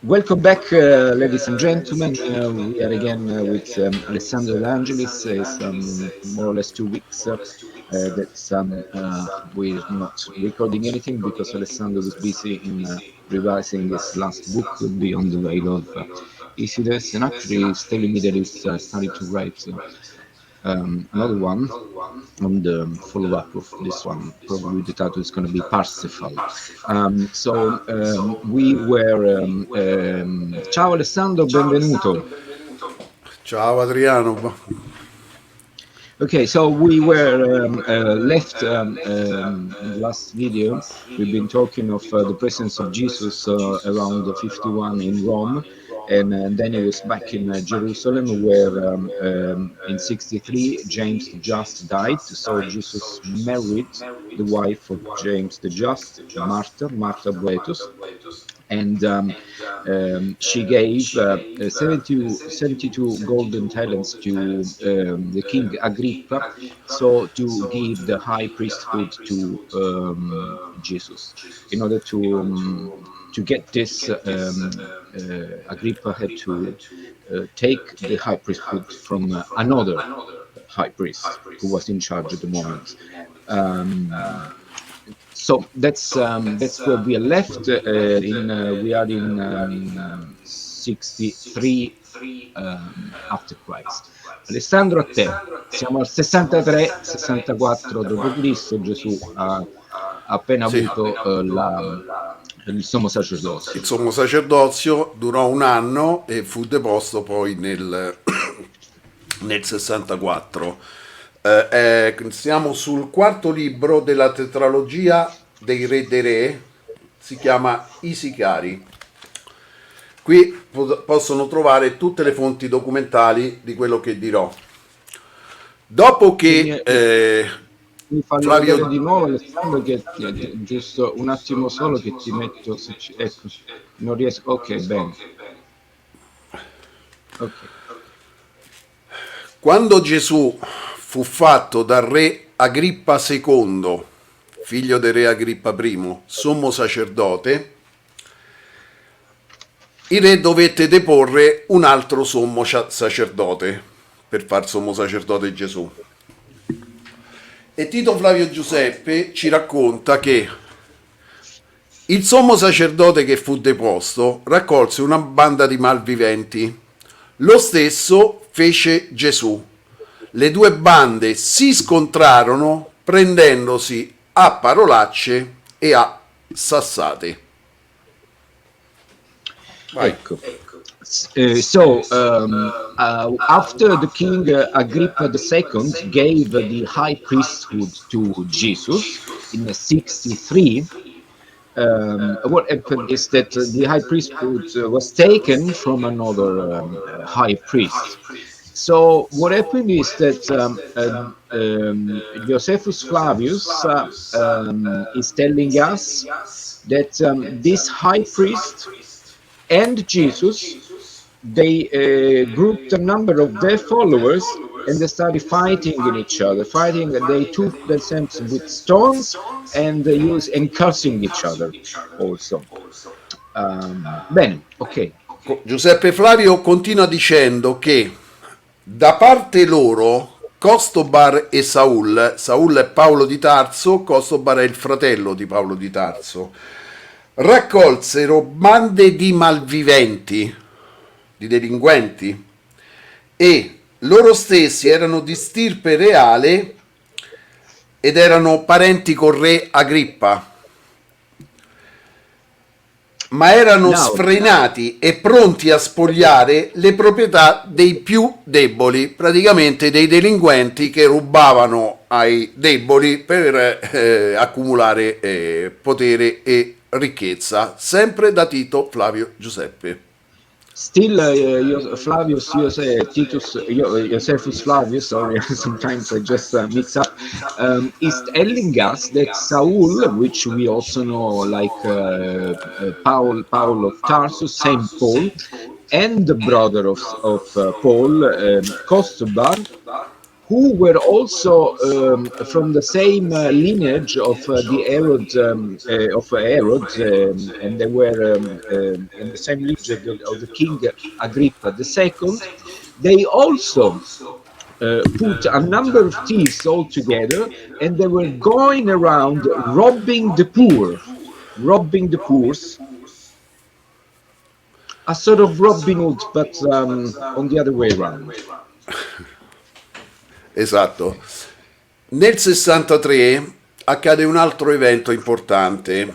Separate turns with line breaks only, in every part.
Welcome back, ladies and gentlemen. We are again with Alessandro De Angelis. It's more or less 2 weeks that we're not recording anything because Alessandro was busy in revising his last book, Beyond the Veil of Isidus, and actually he's telling me that he's starting to write another one on the follow-up of this one. Probably the title is going to be Parsifal. We were. Ciao Alessandro, benvenuto.
Ciao Adriano.
Okay, so we were left in the last video. We've been talking of the presence of Jesus around 51 in Rome, and then he was back in Jerusalem, where in 63 James the Just died. So Jesus married the wife of James the Just, Martha Boetus, and she gave 72 golden talents to the king Agrippa, so to give the high priesthood to Jesus. In order to get this, Agrippa had to take the high priesthood from another high priest who was in charge at the moment. So that's where we are left. We are in 63 after Christ. Alessandro, a te. Siamo al 63-64 d.C. Gesù ha appena
Sì.
avuto il sommo sacerdozio.
Il sommo sacerdozio durò un anno e fu deposto poi nel 64. Siamo sul quarto libro della tetralogia dei re dei re, si chiama I Sicari. Qui possono trovare tutte le fonti documentali di quello che dirò. Dopo che
Mi fanno vedere di nuovo Alessandro, che giusto un attimo solo che ti metto, ecco, non riesco, ok, bene. Okay.
Quando Gesù fu fatto dal re Agrippa II, figlio del re Agrippa I, sommo sacerdote, il re dovette deporre un altro sommo sacerdote per far sommo sacerdote Gesù. E Tito Flavio Giuseppe ci racconta che il sommo sacerdote che fu deposto raccolse una banda di malviventi. Lo stesso fece Gesù. Le due bande si scontrarono prendendosi a parolacce e a sassate. Vai.
Ecco. After the king Agrippa II gave the high priesthood to Jesus in 63, what happened is that the high priesthood was taken from another high priest. So what happened is that Josephus Flavius is telling us that this high priest and Jesus, they grouped a number of their followers and they started fighting in each other. They took themselves with stones and cursing each other also. Bene, ok.
Giuseppe Flavio continua dicendo che da parte loro Costobar e Saul è Paolo di Tarso, Costobar è il fratello di Paolo di Tarso, raccolsero bande di malviventi, di delinquenti, e loro stessi erano di stirpe reale ed erano parenti col re Agrippa, ma erano sfrenati e pronti a spogliare le proprietà dei più deboli, praticamente dei delinquenti che rubavano ai deboli per accumulare potere e ricchezza, sempre da Tito Flavio Giuseppe.
Still, Flavius, Josephus Flavius, sorry, sometimes I just mix up, is telling us that Saul, which we also know like Paul of Tarsus, Saint Paul, and the brother of Paul, Costobar, who were also from the same lineage of the Herod, and they were in the same lineage of the King Agrippa II. They also put a number of thieves all together, and they were going around robbing the poor, a sort of Robin Hood, but on the other way around.
Esatto. Nel 63 accade un altro evento importante,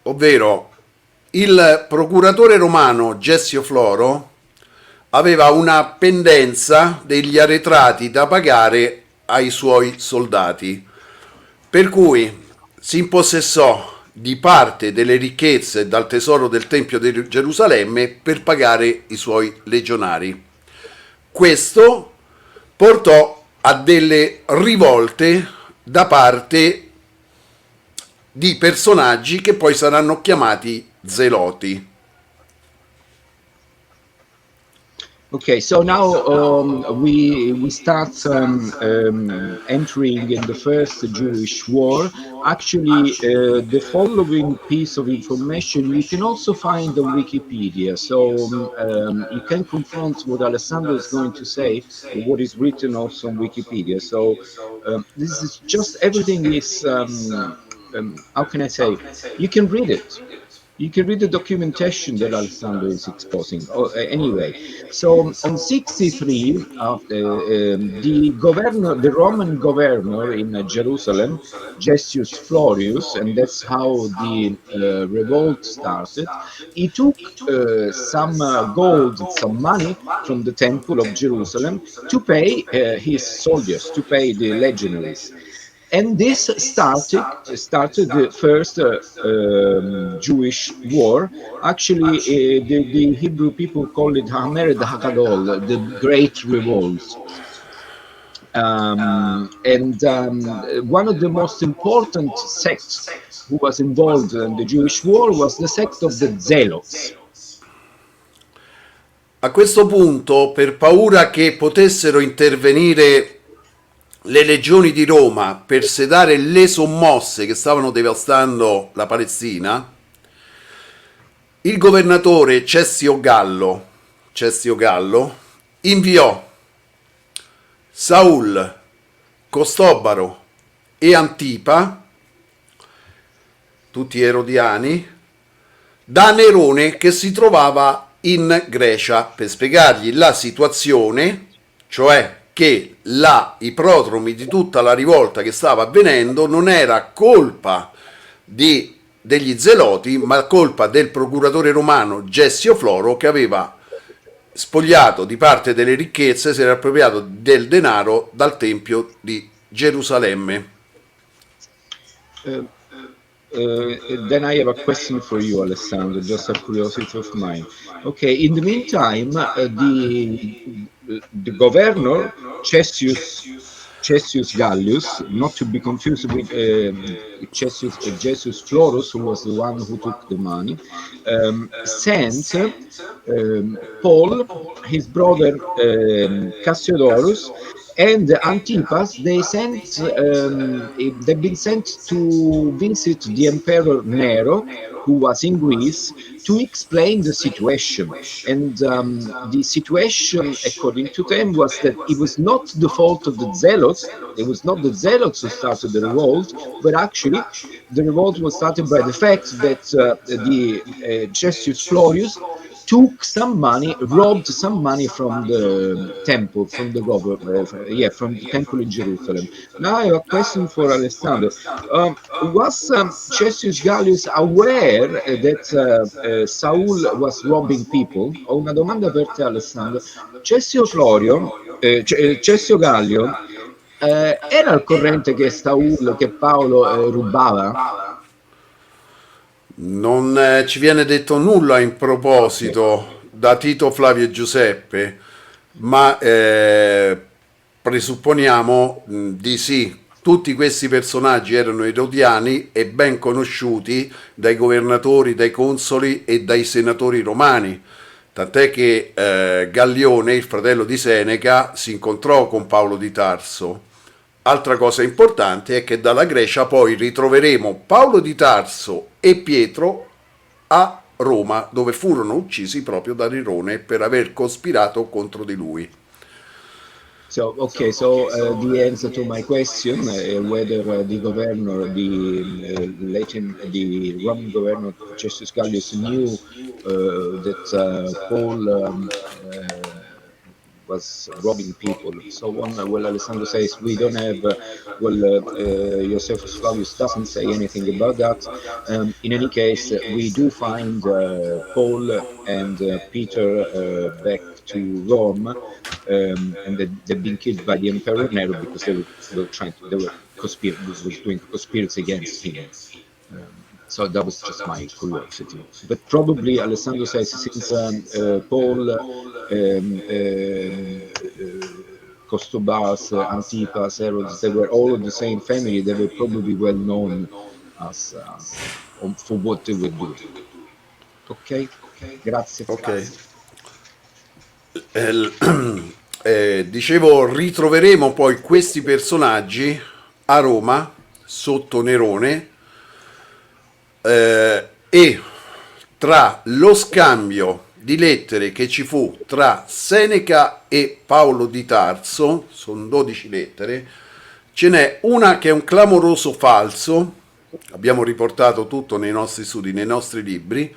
ovvero il procuratore romano Gessio Floro aveva una pendenza degli arretrati da pagare ai suoi soldati, per cui si impossessò di parte delle ricchezze dal tesoro del Tempio di Gerusalemme per pagare i suoi legionari. Questo portò a delle rivolte da parte di personaggi che poi saranno chiamati zeloti.
Okay, so now we start entering in the first Jewish war. Actually, the following piece of information you can also find on Wikipedia. So you can confront what Alessandro is going to say, what is written also on Wikipedia. So this is just everything is, how can I say, you can read it. You can read the documentation that Alessandro is exposing. Anyway, so on 63, the Roman governor in Jerusalem, Gessius Florius, and that's how the revolt started. He took some gold, some money from the temple of Jerusalem to pay his soldiers, to pay the legionaries. And this started the first Jewish war. Actually, the Hebrew people call it Hamered Hakadol, the Great Revolt. And one of the most important sects who was involved in the Jewish war was the sect of the Zealots.
A questo punto, per paura che potessero intervenire le legioni di Roma per sedare le sommosse che stavano devastando la Palestina, il governatore Cessio Gallo inviò Saul, Costobaro e Antipa, tutti erodiani, da Nerone che si trovava in Grecia per spiegargli la situazione, cioè che i prodromi di tutta la rivolta che stava avvenendo non era colpa degli zeloti, ma colpa del procuratore romano Gessio Floro, che aveva spogliato di parte delle ricchezze, si era appropriato del denaro dal Tempio di Gerusalemme.
Then I have a question for you, Alessandro, just a curiosity of mine. Okay, in the meantime, the governor Cessius Gallius, not to be confused with Cessius Florus, who was the one who took the money, sent Paul, his brother Cassiodorus, and Antipas. They've been sent to visit the Emperor Nero, who was in Greece, to explain the situation. And the situation, according to them, was that it was not the fault of the Zealots. It was not the Zealots who started the revolt, but actually the revolt was started by the fact that the Cessius Florius took some money, robbed some money from the temple, from the temple in Jerusalem. Now I have a question for Alessandro. Was Cessius Gallius aware that Saul was robbing people? Ho una domanda per te, Alessandro. Cessio Gallio era al corrente che Paolo rubava?
Non ci viene detto nulla in proposito da Tito Flavio Giuseppe, ma presupponiamo di sì. Tutti questi personaggi erano erodiani e ben conosciuti dai governatori, dai consoli e dai senatori romani, Tant'è che Gallione, il fratello di Seneca, si incontrò con Paolo di Tarso. Altra cosa importante è che dalla Grecia poi ritroveremo Paolo di Tarso e Pietro a Roma, dove furono uccisi proprio da Nerone per aver cospirato contro di lui.
So, okay, so the answer to my question, whether the governor, the Roman governor Cassius Gallus knew that Paul was robbing people, so on. Well, Alessandro says we don't have. Josephus Flavius doesn't say anything about that. In any case, we do find Paul and Peter back to Rome, and they've been killed by the Emperor Nero because they were was doing conspiracy against him. So that was just my curiosity. But probably Alessandro says since Paul, Costobas, Antipas, Herods, they were all of the same family, they were probably well known as for what they would do. Ok? Grazie.
Ok. Dicevo, ritroveremo poi questi personaggi a Roma sotto Nerone, e tra lo scambio di lettere che ci fu tra Seneca e Paolo di Tarso, sono 12 lettere, ce n'è una che è un clamoroso falso, abbiamo riportato tutto nei nostri studi, nei nostri libri,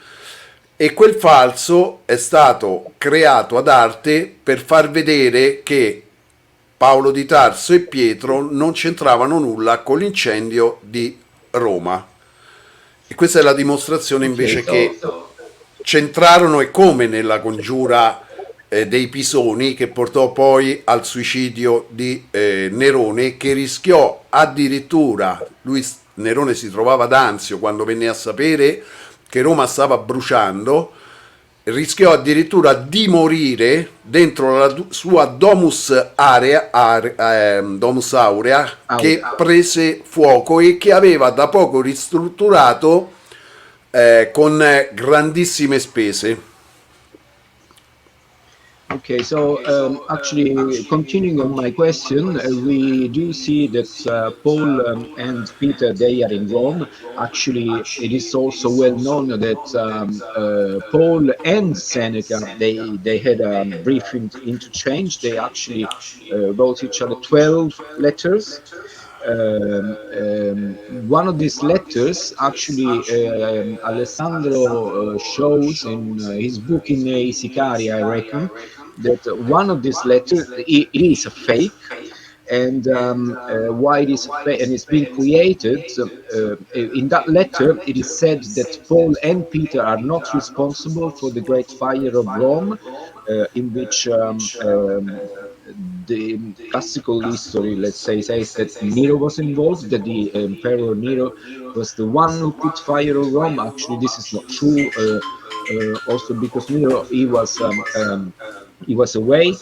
e quel falso è stato creato ad arte per far vedere che Paolo di Tarso e Pietro non c'entravano nulla con l'incendio di Roma. E questa è la dimostrazione invece che c'entrarono, e come nella congiura dei Pisoni, che portò poi al suicidio di Nerone, che rischiò addirittura, Nerone si trovava ad Anzio quando venne a sapere che Roma stava bruciando, rischiò addirittura di morire dentro la sua Domus Aurea, che prese fuoco e che aveva da poco ristrutturato con grandissime spese.
Okay, so actually, continuing on my question, we do see that Paul and Peter, they are in Rome. Actually, it is also well known that Paul and Seneca, they had a brief interchange. They actually wrote each other 12 letters. One of these letters, actually, Alessandro shows in his book in Isicari, I reckon, that one of these letters it is a fake, and why it is a fake, and it's been created. In that letter, it is said that Paul and Peter are not responsible for the great fire of Rome, in which the classical history, let's say, says that Nero was involved, that the Emperor Nero was the one who put fire on Rome. Actually, this is not true. Also, because Nero he was away,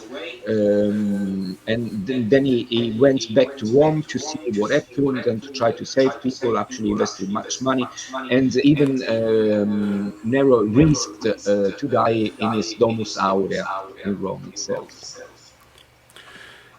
and then he went back to Rome to see what happened and to try to save people. Actually, invested much money, and even Nero risked to die in his Domus Aurea in Rome itself.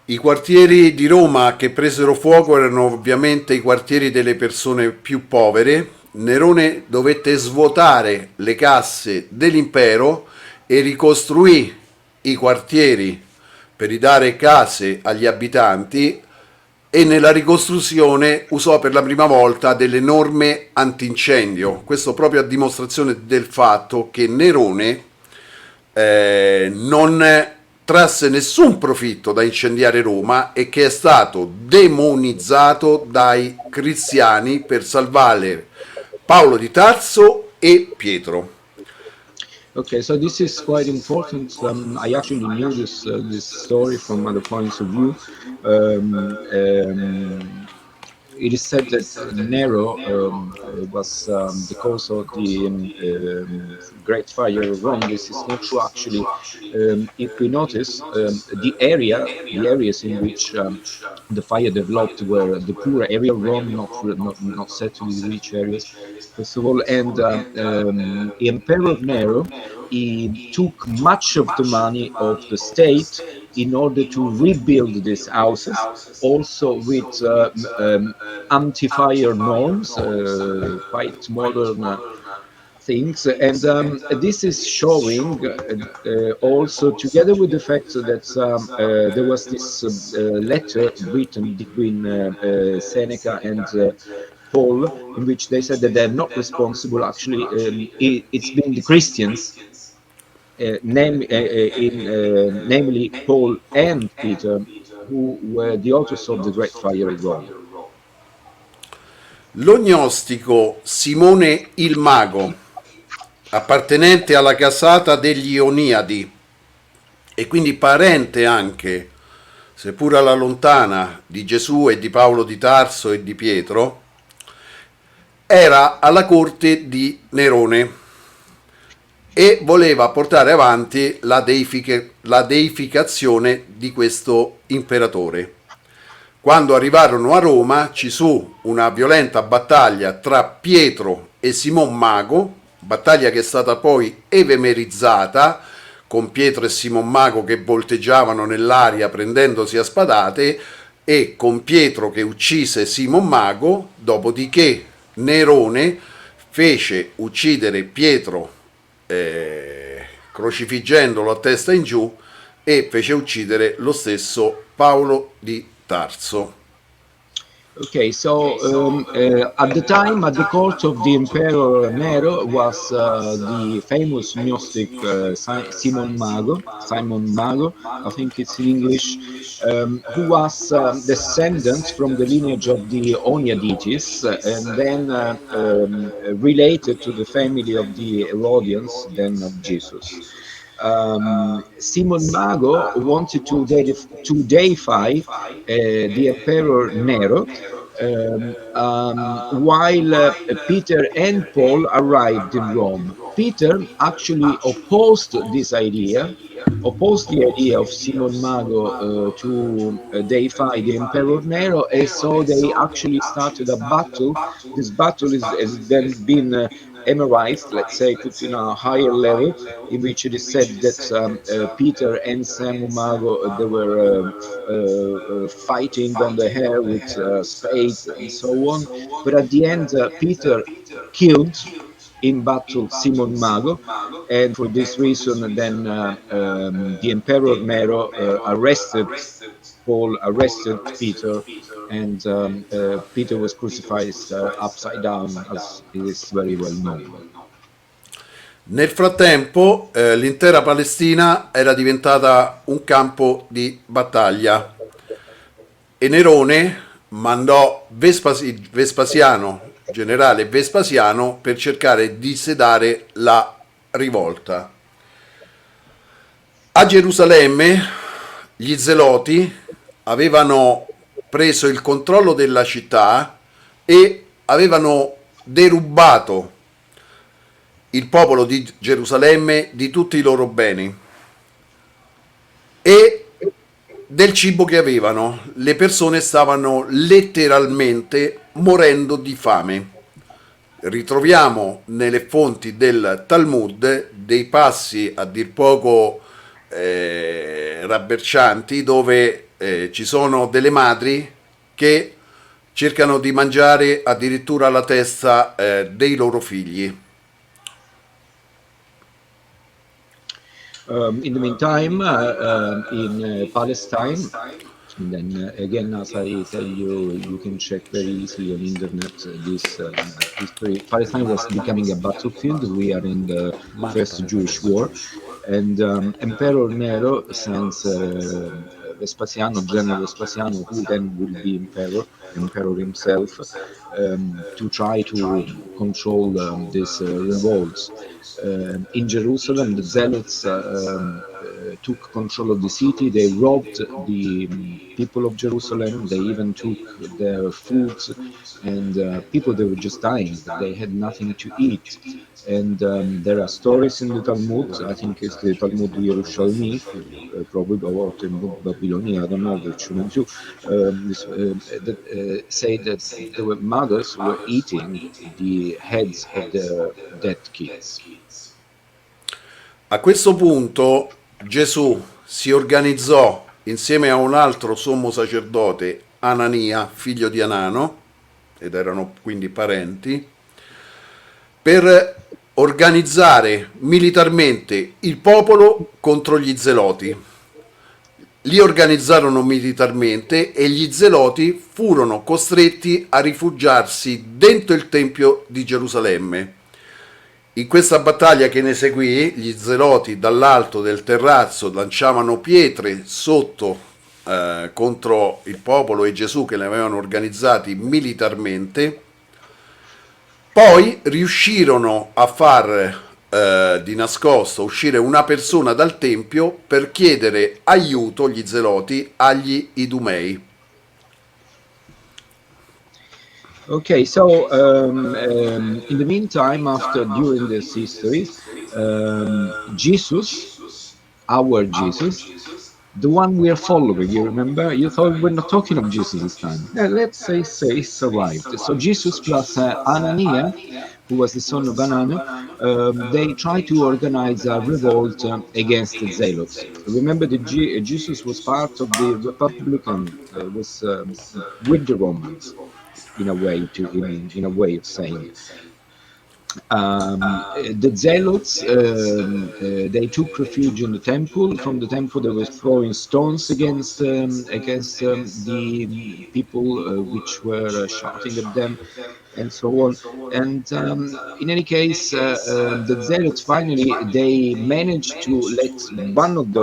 I quartieri di Roma che presero fuoco erano ovviamente i quartieri delle persone più povere. Nerone dovette svuotare le casse dell'impero e ricostruì i quartieri per ridare case agli abitanti, e nella ricostruzione usò per la prima volta delle norme antincendio. Questo proprio a dimostrazione del fatto che Nerone non trasse nessun profitto da incendiare Roma e che è stato demonizzato dai cristiani per salvare Paolo di Tarso e Pietro.
Okay, so this is quite important. I actually knew this story from other points of view. It is said that Nero was the cause of the Great Fire of Rome. This is not true, actually. If we notice, the areas in which the fire developed were the poor area of Rome, not said to be rich areas, first of all. And the Emperor Nero he took much of the money of the state in order to rebuild these houses, also with anti-fire norms, quite modern things. And this is showing also, together with the fact that there was this letter written between Seneca and Paul, in which they said that they're not responsible. Actually, it's been the Christians, namely Paul and Peter, who were the authors of the Great Fire of Rome.
Lo gnostico Simone il Mago, appartenente alla casata degli Ioniadi e quindi parente anche, seppur alla lontana, di Gesù e di Paolo di Tarso e di Pietro, era alla corte di Nerone e voleva portare avanti la deificazione di questo imperatore. Quando arrivarono a Roma ci fu una violenta battaglia tra Pietro e Simon Mago, battaglia che è stata poi evemerizzata, con Pietro e Simon Mago che volteggiavano nell'aria prendendosi a spadate, e con Pietro che uccise Simon Mago, dopodiché Nerone fece uccidere Pietro crocifiggendolo a testa in giù, e fece uccidere lo stesso Paolo di Tarso.
Okay, so at the time, at the court of the Emperor Nero, was the famous Gnostic Simon Mago, I think it's in English, who was descendant from the lineage of the Oniadites, and then related to the family of the Herodians, then of Jesus. Simon Mago wanted to deify the Emperor Nero, while Peter and Paul arrived in Rome. Peter actually opposed the idea of Simon Mago to deify the Emperor Nero, and so they actually started a battle. This battle has then been emerized, let's say, put in a higher level, in which it is said that Peter and Simon Mago they were fighting on the air with spades and so on. But at the end, Peter killed in battle Simon Mago, and for this reason, then the Emperor Nero arrested Paul, arrested Peter, and Peter was crucified upside down, as it is very well known.
Nel frattempo l'intera Palestina era diventata un campo di battaglia e Nerone mandò Vespasiano, generale Vespasiano, per cercare di sedare la rivolta. A Gerusalemme gli Zeloti avevano preso il controllo della città e avevano derubato il popolo di Gerusalemme di tutti i loro beni e del cibo che avevano. Le persone stavano letteralmente morendo di fame. Ritroviamo nelle fonti del Talmud dei passi a dir poco rabbercianti, dove ci sono delle madri che cercano di mangiare addirittura la testa dei loro figli.
In the meantime, in Palestine, and then again, as I tell you, you can check very easily on internet this history. Palestine was becoming a battlefield. We are in the first Jewish war, and Emperor Nero sends Vespasiano, General Vespasiano, who then will be emperor himself, to try to control these revolts. In Jerusalem, the Zealots took control of the city. They robbed the people of Jerusalem. They even took their foods, and people, they were just dying. They had nothing to eat. And there are stories in the Talmud. I think it's the Talmud Yerushalmi, probably, or Talmud Babylonia, I don't know which one too, that say that there were mothers who were eating the heads of their dead kids.
A questo punto Gesù si organizzò insieme a un altro sommo sacerdote, Anania, figlio di Anano, ed erano quindi parenti, per organizzare militarmente il popolo contro gli zeloti. Li organizzarono militarmente e gli zeloti furono costretti a rifugiarsi dentro il Tempio di Gerusalemme. In questa battaglia che ne seguì, gli zeloti dall'alto del terrazzo lanciavano pietre sotto contro il popolo e Gesù che li avevano organizzati militarmente. Poi riuscirono a far di nascosto uscire una persona dal tempio per chiedere aiuto, gli zeloti, agli Idumei.
Okay, so in the meantime, during this history, Jesus, our Jesus, the one we are following, you remember? You thought we're not talking of Jesus this time. Let's say it's arrived. So Jesus plus Anania, who was the son of Anano, they tried to organize a revolt against the Zealots. Remember that Jesus was part of the Republican, was with the Romans, in a way of saying. The Zealots, they took refuge in the temple. From the temple, they were throwing stones against the people which were shouting at them, and so on. And in any case, the Zealots finally they managed to let one of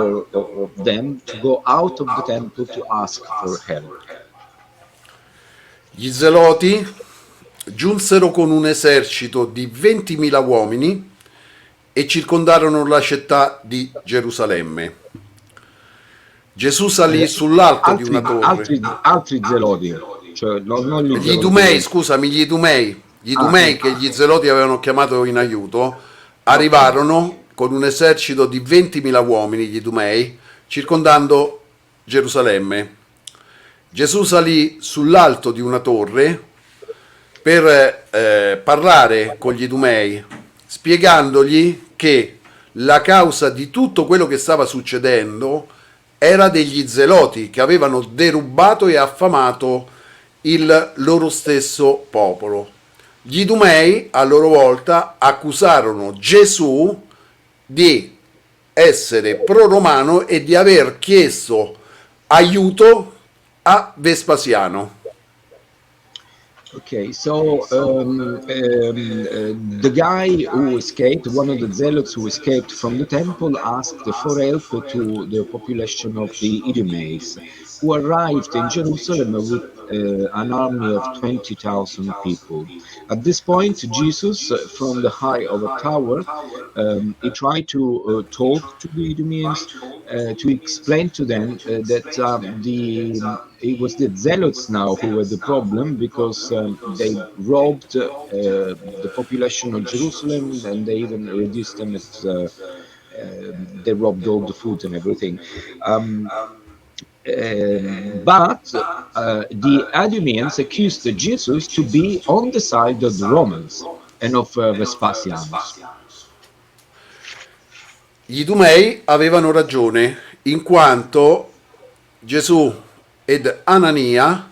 them to go out of the temple to ask for help.
Gli zeloti giunsero con un esercito di 20.000 uomini e circondarono la città di Gerusalemme. Gesù salì sull'alto di una torre.
Altri zeloti, cioè non
Gli Idumei, scusami, gli Idumei che gli zeloti avevano chiamato in aiuto, arrivarono con un esercito di 20.000 uomini, gli Idumei, circondando Gerusalemme. Gesù salì sull'alto di una torre per parlare con gli Idumei, spiegandogli che la causa di tutto quello che stava succedendo era degli zeloti che avevano derubato e affamato il loro stesso popolo. Gli Idumei a loro volta accusarono Gesù di essere pro-romano e di aver chiesto aiuto a Vespasiano.
Okay, so the guy who escaped, one of the zealots who escaped from the temple, asked for help to the population of the Idumeans, who arrived in Jerusalem with an army of 20,000 people. At this point, Jesus, from the height of a tower, he tried to talk to the Idumeans, to explain to them that it was the zealots now who were the problem, because they robbed the population of Jerusalem, and they even reduced them as they robbed all the food and everything. But the Idumeans accused Jesus to be on the side of the Romans and of Vespasianus.
Gli Idumei avevano ragione, in quanto Gesù ed Anania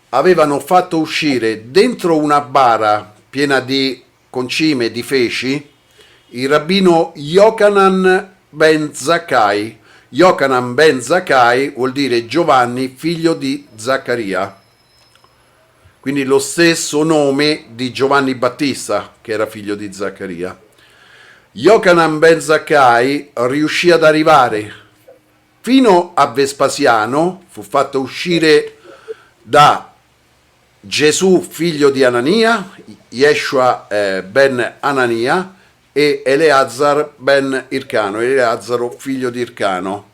avevano fatto uscire dentro una bara piena di concime, di feci, il rabbino Yochanan ben Zakkai. Yochanan ben Zakkai vuol dire Giovanni, figlio di Zaccaria. Quindi lo stesso nome di Giovanni Battista, che era figlio di Zaccaria. Yochanan ben Zakkai riuscì ad arrivare fino a Vespasiano, fu fatto uscire da Gesù, figlio di Anania, Yeshua ben Anania, e Eleazar ben Ircano, Eleazaro figlio di Ircano,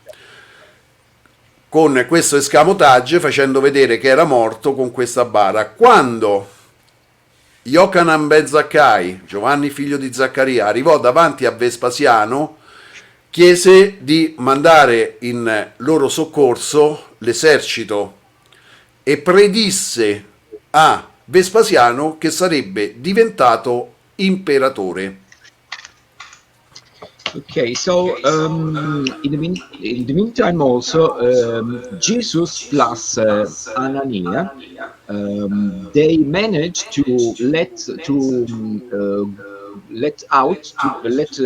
con questo escamotage facendo vedere che era morto con questa bara. Quando Yochanan ben Zakkai, Giovanni figlio di Zaccaria, arrivò davanti a Vespasiano, chiese di mandare in loro soccorso l'esercito e predisse a Vespasiano che sarebbe diventato imperatore.
Okay, so in the meantime, also Jesus plus Anania, they managed to let out to let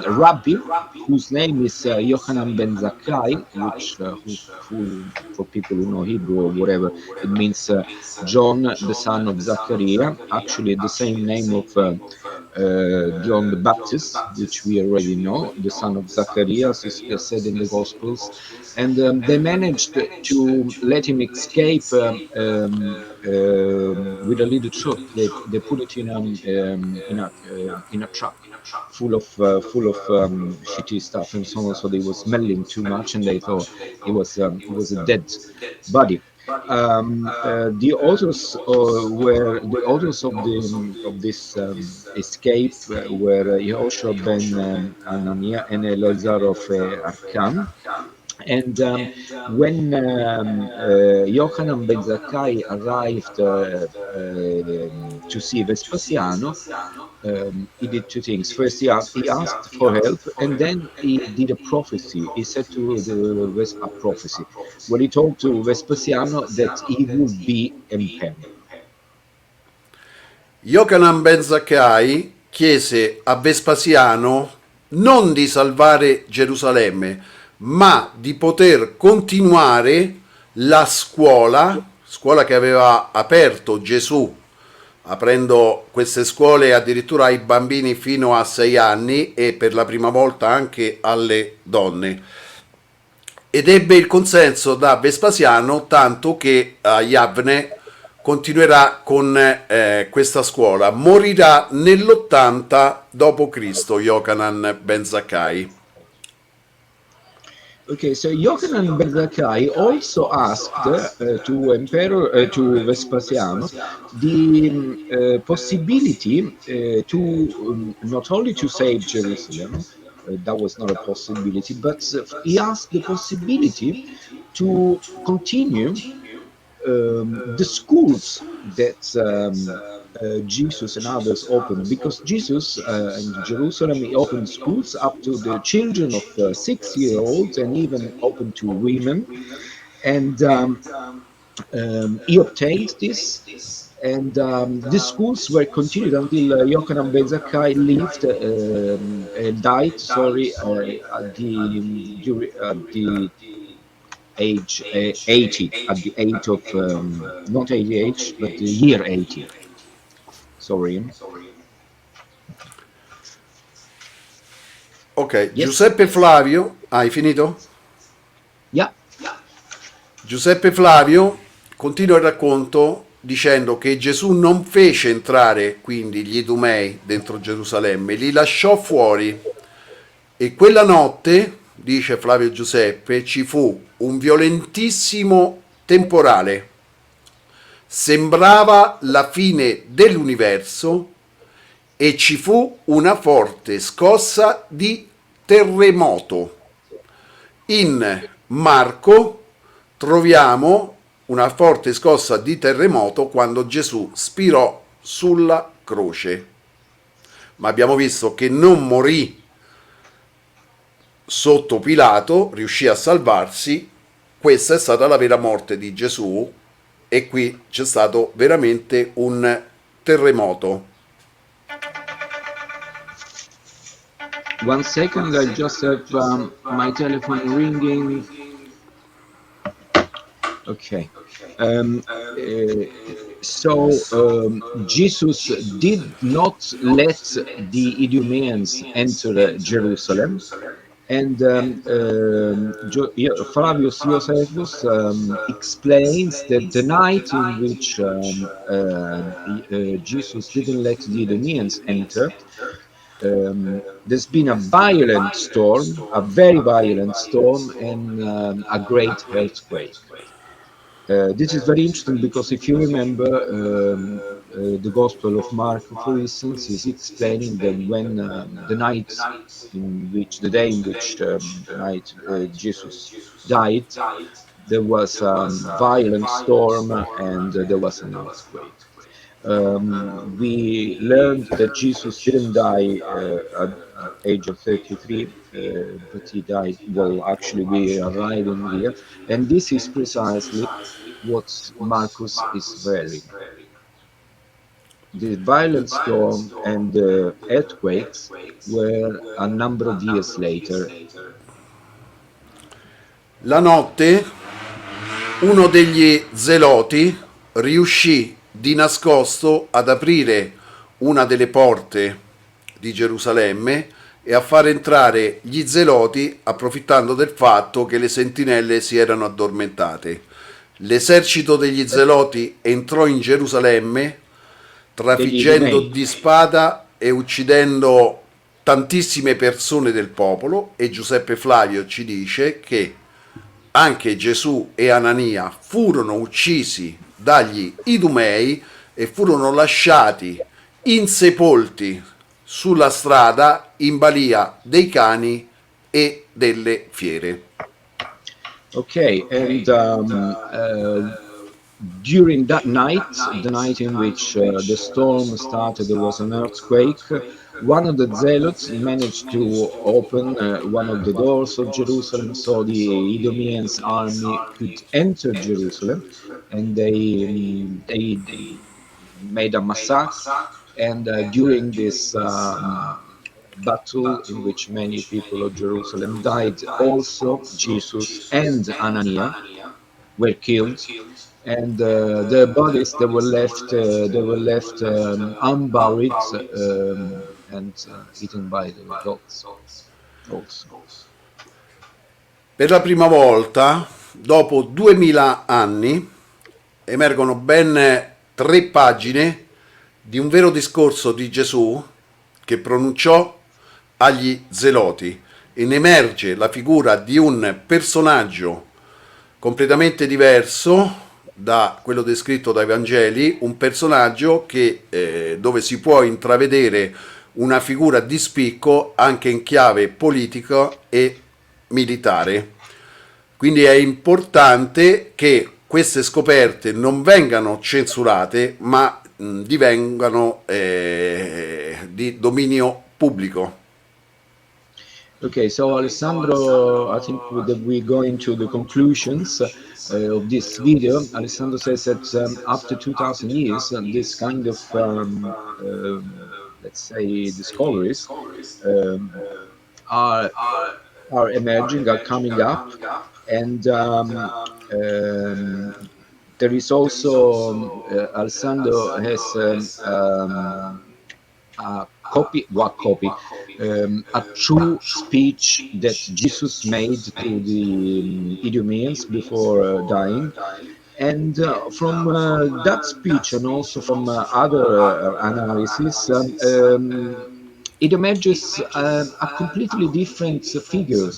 Rabbi, whose name is Yochanan ben Zakkai, which who for people who know Hebrew or whatever, it means John, the son of Zachariah. Actually, the same name of John the Baptist, which we already know, the son of Zacharias, is said in the Gospels, and they managed to let him escape with a little truck. They put it in a truck full of shitty stuff and so on. So they were smelling too much, and they thought it was a dead body. The authors were the authors of this escape were Yehoshua ben Anania and Elazar of Arkan. And when Yochanan ben Zakkai arrived to see Vespasiano, he did two things. First, he asked for help, and then he did a prophecy. He said to a prophecy, where he told to Vespasiano that he would be emperor.
Yochanan ben Zakkai chiese a Vespasiano non di salvare Gerusalemme, ma di poter continuare la scuola che aveva aperto Gesù, aprendo queste scuole addirittura ai bambini fino a 6 anni e per la prima volta anche alle donne. Ed ebbe il consenso da Vespasiano, tanto che Yavne continuerà con questa scuola. Morirà nell'80 d.C. Yochanan ben Zakkai.
Okay, so Yochanan ben Zakkai also asked to Vespasiano the possibility to not only to save Jerusalem, that was not a possibility, but he asked the possibility to continue the schools that Jesus and others opened, because Jesus in Jerusalem, he opened schools up to the children of 6-year-olds and even open to women, and he obtained this. And the schools were continued until Yochanan ben Zakkai lived died. Sorry, at the age 80, at the age of not age, but the year 80. Sorry.
Ok,
Yes.
Giuseppe Flavio, hai finito?
Yeah.
Giuseppe Flavio continua il racconto dicendo che Gesù non fece entrare quindi gli Idumei dentro Gerusalemme, li lasciò fuori e quella notte, dice Flavio Giuseppe, ci fu un violentissimo temporale. Sembrava la fine dell'universo e ci fu una forte scossa di terremoto. In Marco troviamo una forte scossa di terremoto quando Gesù spirò sulla croce. Ma abbiamo visto che non morì sotto Pilato, riuscì a salvarsi. Questa è stata la vera morte di Gesù e qui c'è stato veramente un terremoto.
One second, I just have my telephone ringing. Okay. So Jesus did not let the Idumeans enter Jerusalem, and Flavius Josephus explains that the night in which Jesus didn't let the Idumeans enter, there's been a violent storm, a very violent storm, and a great earthquake. This is very interesting because if you remember the Gospel of Mark, for instance, is explaining that when the day in which Jesus died, there was a violent storm and there was an earthquake. We learned that Jesus didn't die age of 33, but he died. Well, actually, we are arriving here, and this is precisely what Marcus is wearing. The violent storm and the earthquakes were a number of years later.
La notte uno degli zeloti riuscì di nascosto ad aprire una delle porte di Gerusalemme e a far entrare gli zeloti approfittando del fatto che le sentinelle si erano addormentate. L'esercito degli zeloti entrò in Gerusalemme trafiggendo
Idumei.
di spada e uccidendo tantissime persone del popolo, e Giuseppe Flavio ci dice che anche Gesù e Anania furono uccisi dagli Idumei e furono lasciati insepolti sulla strada in balia dei cani e delle fiere.
Okay, and during that night, the night in which the storm started, there was an earthquake. One of the zealots managed to open one of the doors of Jerusalem so the Idumeans' army could enter Jerusalem, and they made a massacre. And during this battle, in which many people of Jerusalem died, also Jesus and Ananias were killed, and their bodies they were left unburied and eaten by the dogs. Also.
Per la prima volta, dopo 2000 anni, emergono ben 3 pagine di un vero discorso di Gesù che pronunciò agli zeloti, e ne emerge la figura di un personaggio completamente diverso da quello descritto dai Vangeli, un personaggio che, dove si può intravedere una figura di spicco anche in chiave politica e militare. Quindi è importante che queste scoperte non vengano censurate, ma divengano di dominio pubblico.
Okay, so Alessandro, I think that we go into the conclusions of this video. Alessandro says that after 2000 years, this kind of, let's say, discoveries are are emerging, are coming up, and there is also Alessandro has a copy, what copy? A true speech that Jesus made to the Idumeans before dying. And from that speech, and also from other analysis, it emerges a completely different figure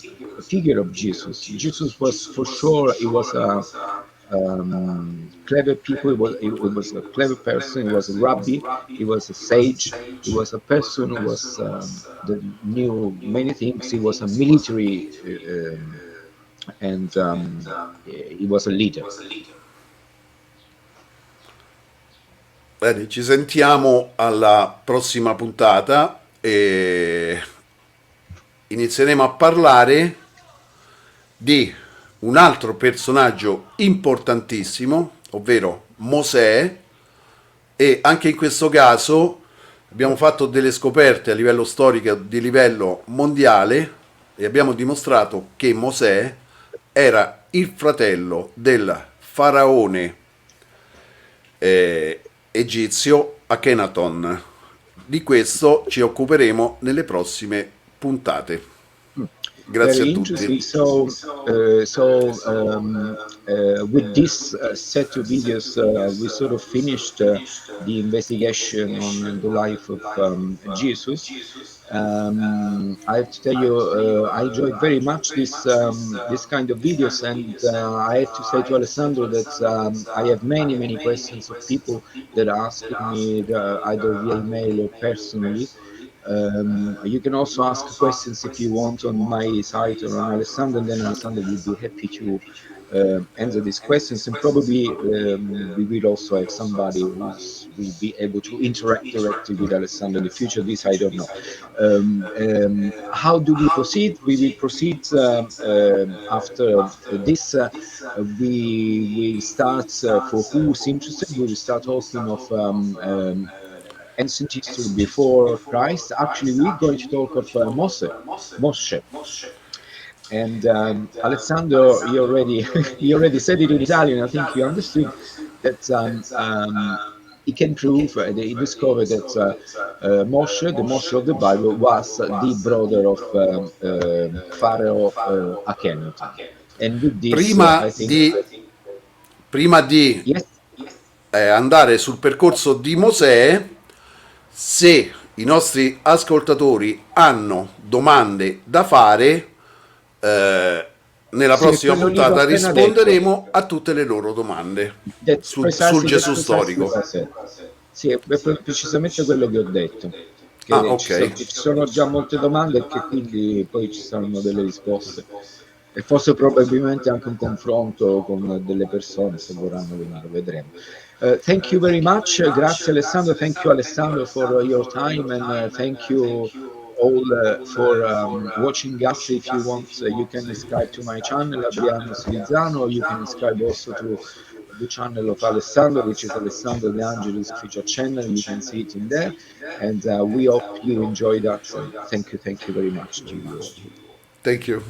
of Jesus. Jesus was, for sure, he was a clever people. He was a clever person. He was a rabbi. He was a sage. He was a person who was that knew many things. He was a military, and he was a leader.
Bene, ci sentiamo alla prossima puntata e inizieremo a parlare di un altro personaggio importantissimo, ovvero Mosè, e anche in questo caso abbiamo fatto delle scoperte a livello storico di livello mondiale e abbiamo dimostrato che Mosè era il fratello del faraone egizio Akhenaton. Di questo ci occuperemo nelle prossime puntate. Grazie
Very
a tutti.
interesting. With this set of videos, we sort of finished the investigation on the life of Jesus. I have to tell you, I enjoyed very much this kind of videos, and I have to say to Alessandro that I have many questions of people that ask me either via email or personally. You can also ask questions if you want on my site or on Alessandro, and then Alessandro will be happy answer these questions, and probably we will also have somebody who will be able to interact directly with Alessandro in the future. This I don't know. How do we proceed? We will proceed after this. We will start, for who's interested, we will start talking of ancient history before Christ. Actually, we're going to talk of Moshe. And Alessandro, you already you already said it in Italian. I think you understood that he can prove, he discovered that Moshe, the Moshe of the Bible, was the brother of Pharaoh Akhenaten. And with this, I
Prima
think,
di, prima di
yes,
andare sul percorso di Mosè, se i nostri ascoltatori hanno domande da fare, nella
sì,
prossima
quello lì l'ho
puntata
appena detto.
risponderemo a tutte le loro domande sul
That's
Gesù
precisely
storico.
what I said. Sì, è precisamente quello che ho detto.
Ah,
Che
ok.
ci sono già molte domande e che quindi poi ci saranno delle risposte. E forse probabilmente anche un confronto con delle persone, se vorranno venire, vedremo. Thank you very much. Grazie Alessandro. Thank you Alessandro for your time, and thank you all for watching us. If you want, you can subscribe to my channel, Adriano Silizzano, or you can subscribe also to the channel of Alessandro, which is Alessandro De Angelis official channel. You can see it in there, and we hope you enjoy that. Thank you very much to you all.
Thank you.